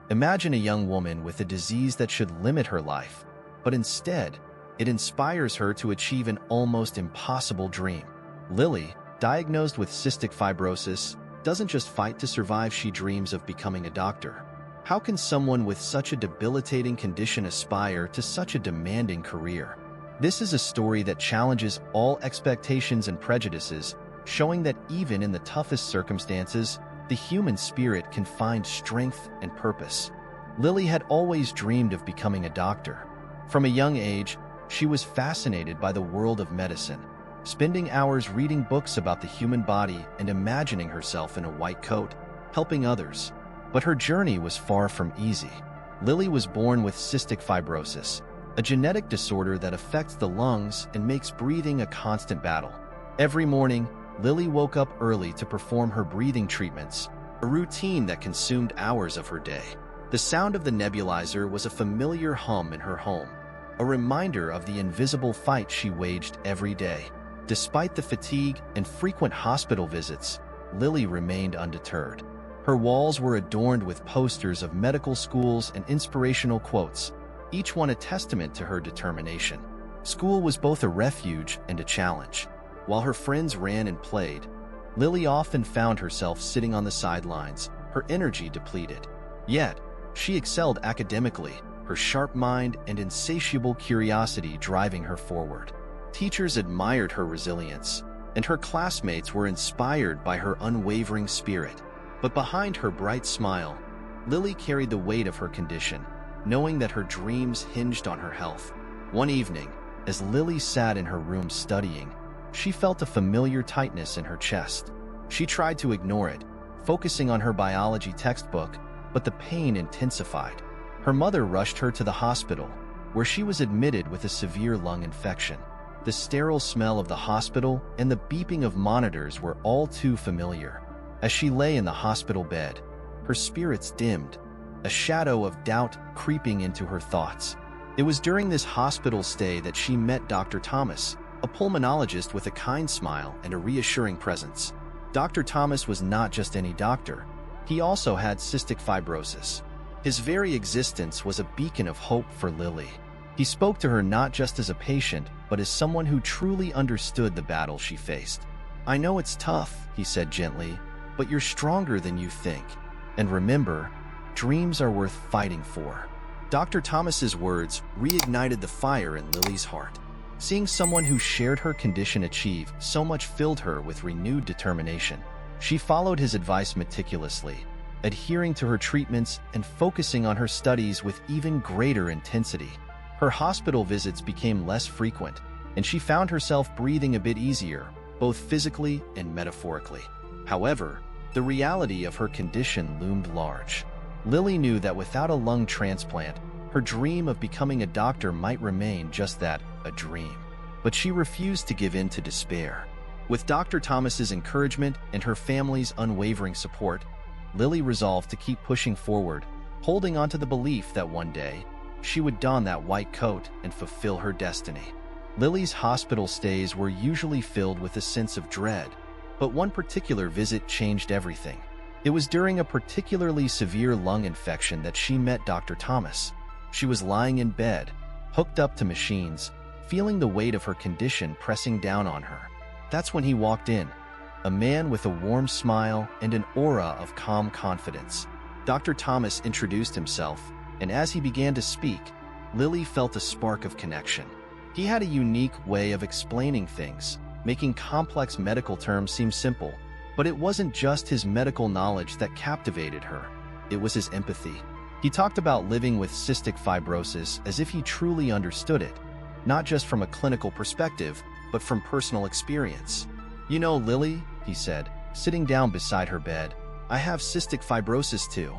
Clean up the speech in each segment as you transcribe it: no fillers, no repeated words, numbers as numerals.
Imagine a young woman with a disease that should limit her life, but instead, it inspires her to achieve an almost impossible dream. Lily, diagnosed with cystic fibrosis, doesn't just fight to survive, she dreams of becoming a doctor. How can someone with such a debilitating condition aspire to such a demanding career? This is a story that challenges all expectations and prejudices, showing that even in the toughest circumstances, the human spirit can find strength and purpose. Lily had always dreamed of becoming a doctor. From a young age, she was fascinated by the world of medicine, spending hours reading books about the human body and imagining herself in a white coat, helping others. But her journey was far from easy. Lily was born with cystic fibrosis, a genetic disorder that affects the lungs and makes breathing a constant battle. Every morning, Lily woke up early to perform her breathing treatments, a routine that consumed hours of her day. The sound of the nebulizer was a familiar hum in her home, a reminder of the invisible fight she waged every day. Despite the fatigue and frequent hospital visits, Lily remained undeterred. Her walls were adorned with posters of medical schools and inspirational quotes, each one a testament to her determination. School was both a refuge and a challenge. While her friends ran and played, Lily often found herself sitting on the sidelines, her energy depleted. Yet, she excelled academically, her sharp mind and insatiable curiosity driving her forward. Teachers admired her resilience, and her classmates were inspired by her unwavering spirit. But behind her bright smile, Lily carried the weight of her condition, knowing that her dreams hinged on her health. One evening, as Lily sat in her room studying, she felt a familiar tightness in her chest. She tried to ignore it, focusing on her biology textbook, but the pain intensified. Her mother rushed her to the hospital, where she was admitted with a severe lung infection. The sterile smell of the hospital and the beeping of monitors were all too familiar. As she lay in the hospital bed, her spirits dimmed, a shadow of doubt creeping into her thoughts. It was during this hospital stay that she met Dr. Thomas, a pulmonologist with a kind smile and a reassuring presence. Dr. Thomas was not just any doctor. He also had cystic fibrosis. His very existence was a beacon of hope for Lily. He spoke to her not just as a patient, but as someone who truly understood the battle she faced. "I know it's tough," he said gently, "but you're stronger than you think. And remember, dreams are worth fighting for." Dr. Thomas's words reignited the fire in Lily's heart. Seeing someone who shared her condition achieve so much filled her with renewed determination. She followed his advice meticulously, adhering to her treatments and focusing on her studies with even greater intensity. Her hospital visits became less frequent, and she found herself breathing a bit easier, both physically and metaphorically. However, the reality of her condition loomed large. Lily knew that without a lung transplant, her dream of becoming a doctor might remain just that, a dream. But she refused to give in to despair. With Dr. Thomas's encouragement and her family's unwavering support, Lily resolved to keep pushing forward, holding on to the belief that one day, she would don that white coat and fulfill her destiny. Lily's hospital stays were usually filled with a sense of dread, but one particular visit changed everything. It was during a particularly severe lung infection that she met Dr. Thomas. She was lying in bed, hooked up to machines, feeling the weight of her condition pressing down on her. That's when he walked in, a man with a warm smile and an aura of calm confidence. Dr. Thomas introduced himself, and as he began to speak, Lily felt a spark of connection. He had a unique way of explaining things, making complex medical terms seem simple. But it wasn't just his medical knowledge that captivated her. It was his empathy. He talked about living with cystic fibrosis as if he truly understood it, not just from a clinical perspective, but from personal experience. "You know, Lily," he said, sitting down beside her bed, "I have cystic fibrosis too."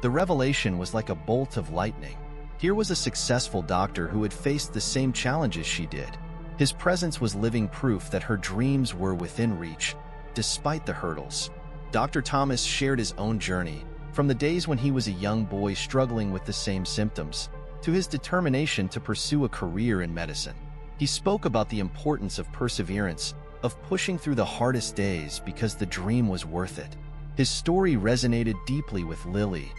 The revelation was like a bolt of lightning. Here was a successful doctor who had faced the same challenges she did. His presence was living proof that her dreams were within reach, despite the hurdles. Dr. Thomas shared his own journey, from the days when he was a young boy struggling with the same symptoms, to his determination to pursue a career in medicine. He spoke about the importance of perseverance, of pushing through the hardest days because the dream was worth it. His story resonated deeply with Lily,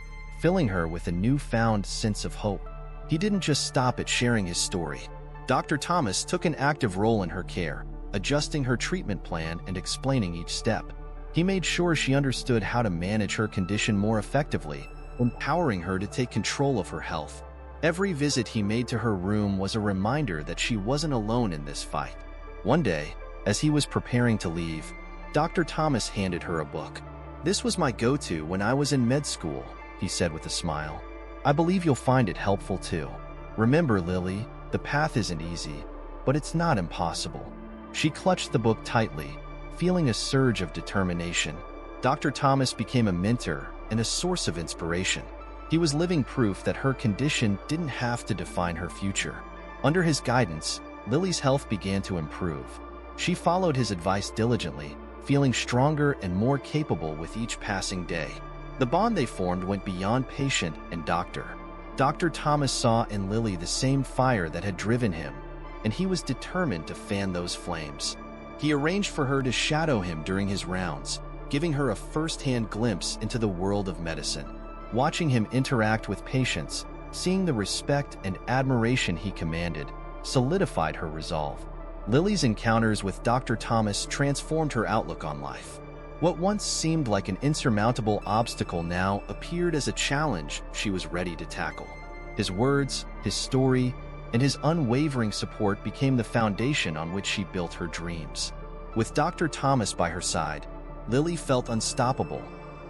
filling her with a newfound sense of hope. He didn't just stop at sharing his story. Dr. Thomas took an active role in her care, adjusting her treatment plan and explaining each step. He made sure she understood how to manage her condition more effectively, empowering her to take control of her health. Every visit he made to her room was a reminder that she wasn't alone in this fight. One day, as he was preparing to leave, Dr. Thomas handed her a book. "This was my go-to when I was in med school," he said with a smile. "I believe you'll find it helpful too. Remember, Lily, the path isn't easy, but it's not impossible." She clutched the book tightly, feeling a surge of determination. Dr. Thomas became a mentor and a source of inspiration. He was living proof that her condition didn't have to define her future. Under his guidance, Lily's health began to improve. She followed his advice diligently, feeling stronger and more capable with each passing day. The bond they formed went beyond patient and doctor. Dr. Thomas saw in Lily the same fire that had driven him, and he was determined to fan those flames. He arranged for her to shadow him during his rounds, giving her a first-hand glimpse into the world of medicine. Watching him interact with patients, seeing the respect and admiration he commanded, solidified her resolve. Lily's encounters with Dr. Thomas transformed her outlook on life. What once seemed like an insurmountable obstacle now appeared as a challenge she was ready to tackle. His words, his story, and his unwavering support became the foundation on which she built her dreams. With Dr. Thomas by her side, Lily felt unstoppable,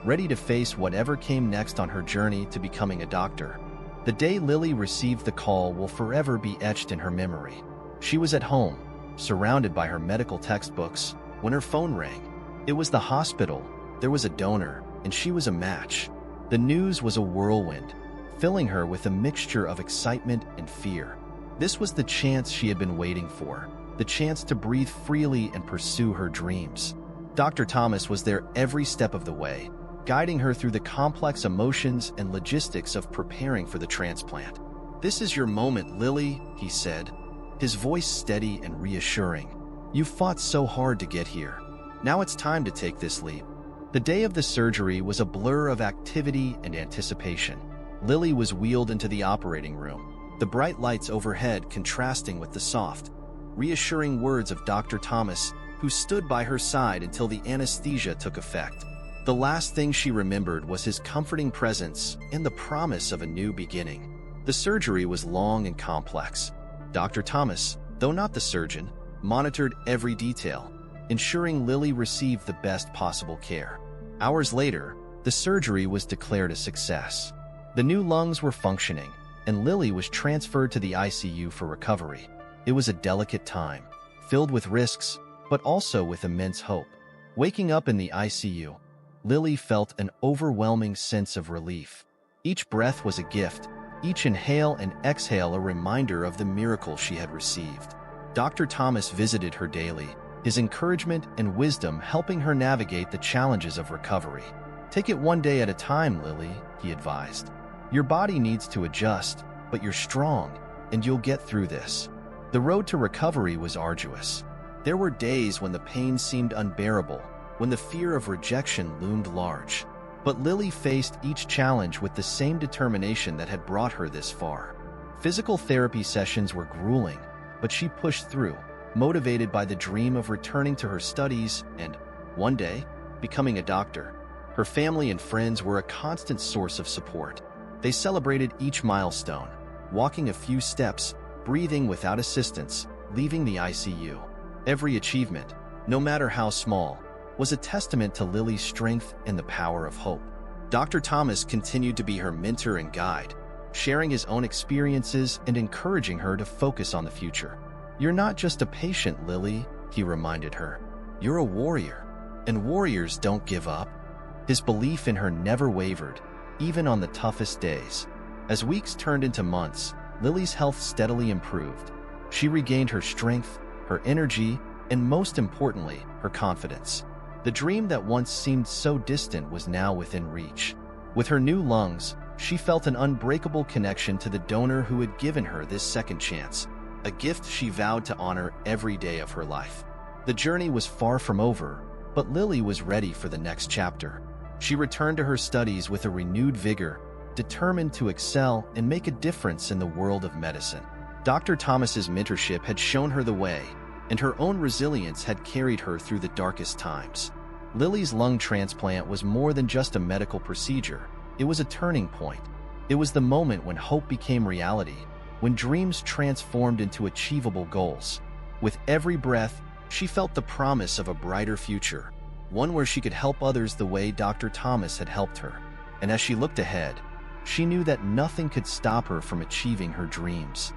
ready to face whatever came next on her journey to becoming a doctor. The day Lily received the call will forever be etched in her memory. She was at home, surrounded by her medical textbooks, when her phone rang. It was the hospital, there was a donor, and she was a match. The news was a whirlwind, filling her with a mixture of excitement and fear. This was the chance she had been waiting for, the chance to breathe freely and pursue her dreams. Dr. Thomas was there every step of the way, guiding her through the complex emotions and logistics of preparing for the transplant. "This is your moment, Lily," he said, his voice steady and reassuring. "You've fought so hard to get here. Now it's time to take this leap." The day of the surgery was a blur of activity and anticipation. Lily was wheeled into the operating room, the bright lights overhead contrasting with the soft, reassuring words of Dr. Thomas, who stood by her side until the anesthesia took effect. The last thing she remembered was his comforting presence and the promise of a new beginning. The surgery was long and complex. Dr. Thomas, though not the surgeon, monitored every detail, ensuring Lily received the best possible care. Hours later, the surgery was declared a success. The new lungs were functioning, and Lily was transferred to the ICU for recovery. It was a delicate time, filled with risks, but also with immense hope. Waking up in the ICU, Lily felt an overwhelming sense of relief. Each breath was a gift, each inhale and exhale a reminder of the miracle she had received. Dr. Thomas visited her daily, his encouragement and wisdom helping her navigate the challenges of recovery. "Take it one day at a time, Lily," he advised. "Your body needs to adjust, but you're strong, and you'll get through this." The road to recovery was arduous. There were days when the pain seemed unbearable, when the fear of rejection loomed large. But Lily faced each challenge with the same determination that had brought her this far. Physical therapy sessions were grueling, but she pushed through, motivated by the dream of returning to her studies and, one day, becoming a doctor. Her family and friends were a constant source of support. They celebrated each milestone, walking a few steps, breathing without assistance, leaving the ICU. Every achievement, no matter how small, was a testament to Lily's strength and the power of hope. Dr. Thomas continued to be her mentor and guide, sharing his own experiences and encouraging her to focus on the future. "You're not just a patient, Lily," he reminded her. "You're a warrior, and warriors don't give up." His belief in her never wavered, even on the toughest days. As weeks turned into months, Lily's health steadily improved. She regained her strength, her energy, and most importantly, her confidence. The dream that once seemed so distant was now within reach. With her new lungs, she felt an unbreakable connection to the donor who had given her this second chance, a gift she vowed to honor every day of her life. The journey was far from over, but Lily was ready for the next chapter. She returned to her studies with a renewed vigor, determined to excel and make a difference in the world of medicine. Dr. Thomas's mentorship had shown her the way, and her own resilience had carried her through the darkest times. Lily's lung transplant was more than just a medical procedure. It was a turning point. It was the moment when hope became reality, when dreams transformed into achievable goals. With every breath, she felt the promise of a brighter future, one where she could help others the way Dr. Thomas had helped her. And as she looked ahead, she knew that nothing could stop her from achieving her dreams.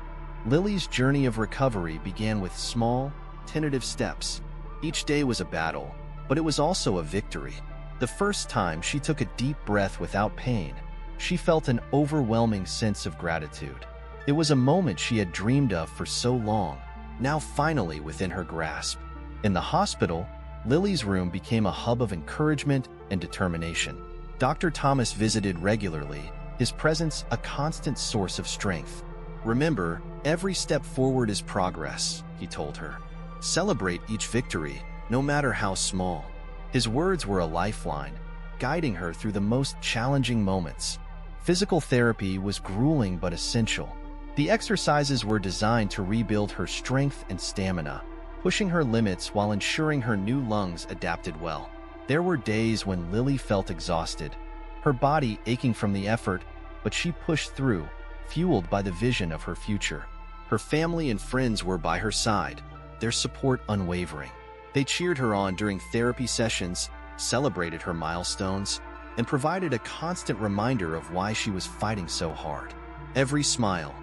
Lily's journey of recovery began with small, tentative steps. Each day was a battle, but it was also a victory. The first time she took a deep breath without pain, she felt an overwhelming sense of gratitude. It was a moment she had dreamed of for so long, now finally within her grasp. In the hospital, Lily's room became a hub of encouragement and determination. Dr. Thomas visited regularly, his presence a constant source of strength. "Remember, every step forward is progress," he told her. "Celebrate each victory, no matter how small." His words were a lifeline, guiding her through the most challenging moments. Physical therapy was grueling but essential. The exercises were designed to rebuild her strength and stamina, pushing her limits while ensuring her new lungs adapted well. There were days when Lily felt exhausted, her body aching from the effort, but she pushed through, fueled by the vision of her future. Her family and friends were by her side, their support unwavering. They cheered her on during therapy sessions, celebrated her milestones, and provided a constant reminder of why she was fighting so hard. Every smile,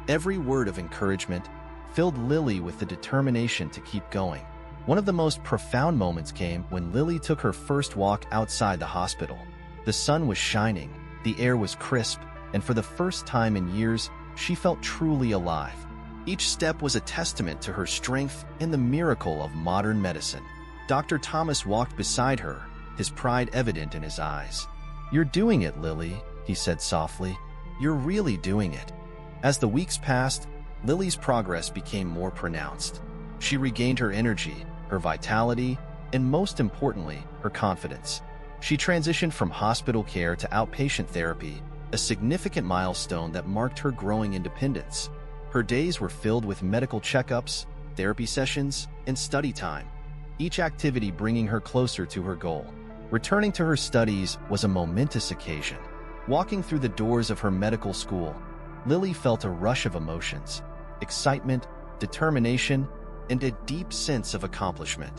every word of encouragement filled Lily with the determination to keep going. One of the most profound moments came when Lily took her first walk outside the hospital. The sun was shining, the air was crisp, and for the first time in years, she felt truly alive. Each step was a testament to her strength and the miracle of modern medicine. Dr. Thomas walked beside her, his pride evident in his eyes. "You're doing it, Lily," he said softly. "You're really doing it." As the weeks passed, Lily's progress became more pronounced. She regained her energy, her vitality, and most importantly, her confidence. She transitioned from hospital care to outpatient therapy, a significant milestone that marked her growing independence. Her days were filled with medical checkups, therapy sessions, and study time, each activity bringing her closer to her goal. Returning to her studies was a momentous occasion. Walking through the doors of her medical school, Lily felt a rush of emotions, excitement, determination, and a deep sense of accomplishment.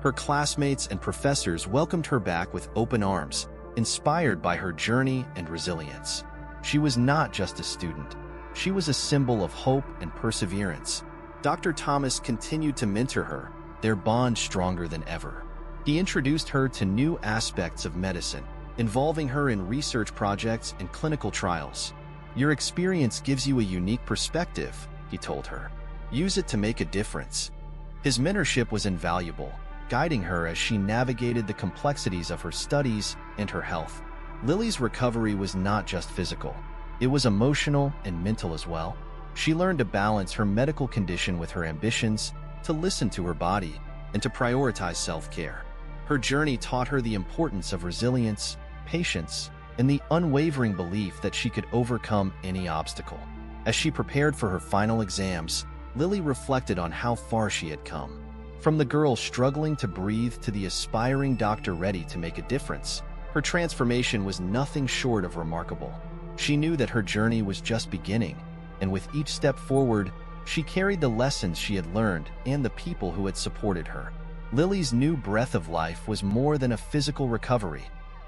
Her classmates and professors welcomed her back with open arms, inspired by her journey and resilience. She was not just a student. She was a symbol of hope and perseverance. Dr. Thomas continued to mentor her, their bond stronger than ever. He introduced her to new aspects of medicine, involving her in research projects and clinical trials. "Your experience gives you a unique perspective," he told her. "Use it to make a difference." His mentorship was invaluable, guiding her as she navigated the complexities of her studies and her health. Lily's recovery was not just physical. It was emotional and mental as well. She learned to balance her medical condition with her ambitions, to listen to her body, and to prioritize self-care. Her journey taught her the importance of resilience, patience, and the unwavering belief that she could overcome any obstacle. As she prepared for her final exams, Lily reflected on how far she had come. From the girl struggling to breathe to the aspiring doctor ready to make a difference, her transformation was nothing short of remarkable. She knew that her journey was just beginning, and with each step forward, she carried the lessons she had learned and the people who had supported her. Lily's new breath of life was more than a physical recovery.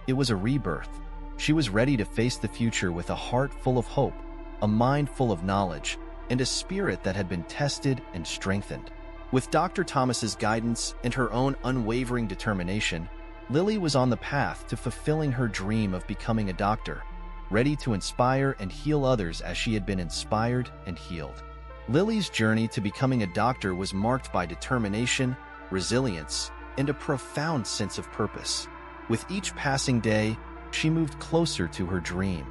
It was a rebirth. She was ready to face the future with a heart full of hope, a mind full of knowledge, and a spirit that had been tested and strengthened. With Dr. Thomas's guidance and her own unwavering determination, Lily was on the path to fulfilling her dream of becoming a doctor, ready to inspire and heal others as she had been inspired and healed. Lily's journey to becoming a doctor was marked by determination, resilience, and a profound sense of purpose. With each passing day, she moved closer to her dream,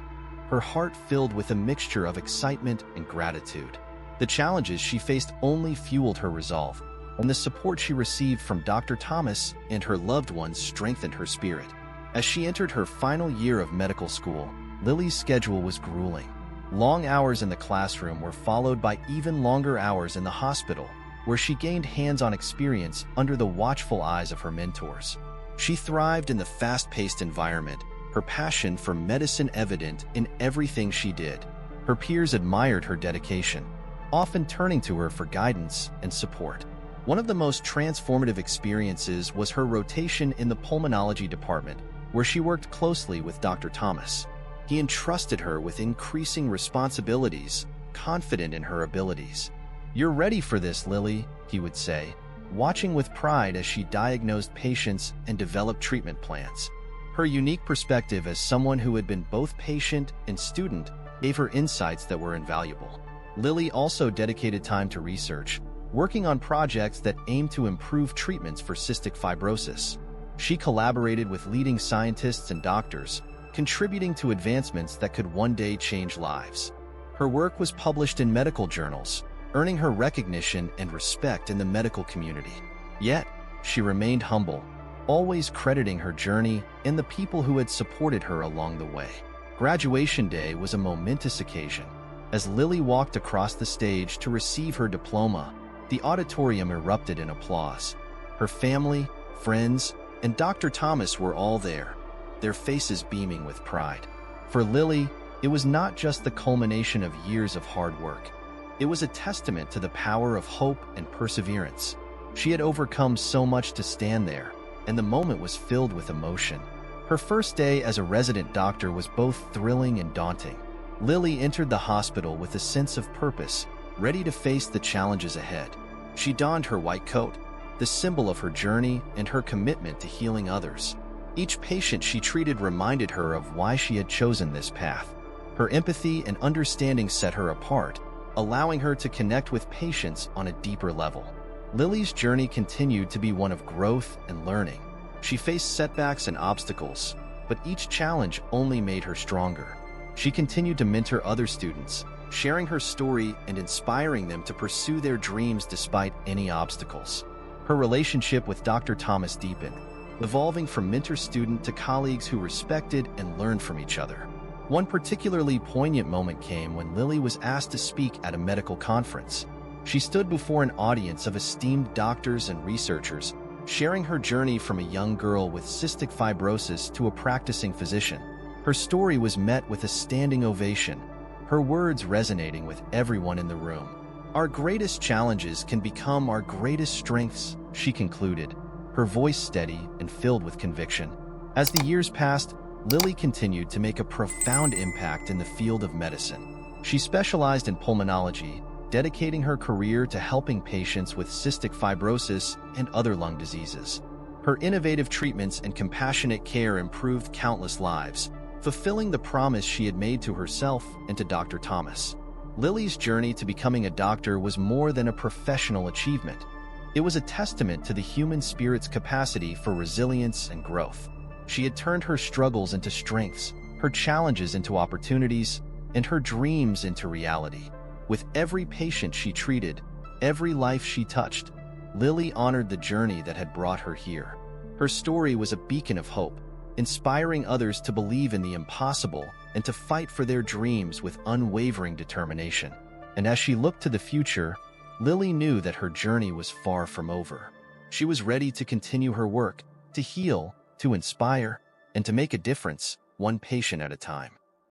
her heart filled with a mixture of excitement and gratitude. The challenges she faced only fueled her resolve, and the support she received from Dr. Thomas and her loved ones strengthened her spirit. As she entered her final year of medical school, Lily's schedule was grueling. Long hours in the classroom were followed by even longer hours in the hospital, where she gained hands-on experience under the watchful eyes of her mentors. She thrived in the fast-paced environment, her passion for medicine evident in everything she did. Her peers admired her dedication, often turning to her for guidance and support. One of the most transformative experiences was her rotation in the pulmonology department, where she worked closely with Dr. Thomas. He entrusted her with increasing responsibilities, confident in her abilities. "You're ready for this, Lily," he would say, watching with pride as she diagnosed patients and developed treatment plans. Her unique perspective as someone who had been both patient and student gave her insights that were invaluable. Lily also dedicated time to research, working on projects that aimed to improve treatments for cystic fibrosis. She collaborated with leading scientists and doctors, contributing to advancements that could one day change lives. Her work was published in medical journals, earning her recognition and respect in the medical community. Yet, she remained humble, always crediting her journey and the people who had supported her along the way. Graduation day was a momentous occasion. As Lily walked across the stage to receive her diploma, the auditorium erupted in applause. Her family, friends, and Dr. Thomas were all there, their faces beaming with pride. For Lily, it was not just the culmination of years of hard work. It was a testament to the power of hope and perseverance. She had overcome so much to stand there, and the moment was filled with emotion. Her first day as a resident doctor was both thrilling and daunting. Lily entered the hospital with a sense of purpose, ready to face the challenges ahead. She donned her white coat, the symbol of her journey and her commitment to healing others. Each patient she treated reminded her of why she had chosen this path. Her empathy and understanding set her apart, allowing her to connect with patients on a deeper level. Lily's journey continued to be one of growth and learning. She faced setbacks and obstacles, but each challenge only made her stronger. She continued to mentor other students, sharing her story and inspiring them to pursue their dreams despite any obstacles. Her relationship with Dr. Thomas deepened, evolving from mentor-student to colleagues who respected and learned from each other. One particularly poignant moment came when Lily was asked to speak at a medical conference. She stood before an audience of esteemed doctors and researchers, sharing her journey from a young girl with cystic fibrosis to a practicing physician. Her story was met with a standing ovation, her words resonating with everyone in the room. "Our greatest challenges can become our greatest strengths," she concluded, her voice steady and filled with conviction. As the years passed, Lily continued to make a profound impact in the field of medicine. She specialized in pulmonology, dedicating her career to helping patients with cystic fibrosis and other lung diseases. Her innovative treatments and compassionate care improved countless lives, fulfilling the promise she had made to herself and to Dr. Thomas. Lily's journey to becoming a doctor was more than a professional achievement. It was a testament to the human spirit's capacity for resilience and growth. She had turned her struggles into strengths, her challenges into opportunities, and her dreams into reality. With every patient she treated, every life she touched, Lily honored the journey that had brought her here. Her story was a beacon of hope, inspiring others to believe in the impossible and to fight for their dreams with unwavering determination. And as she looked to the future, Lily knew that her journey was far from over. She was ready to continue her work, to heal, to inspire, and to make a difference, one patient at a time.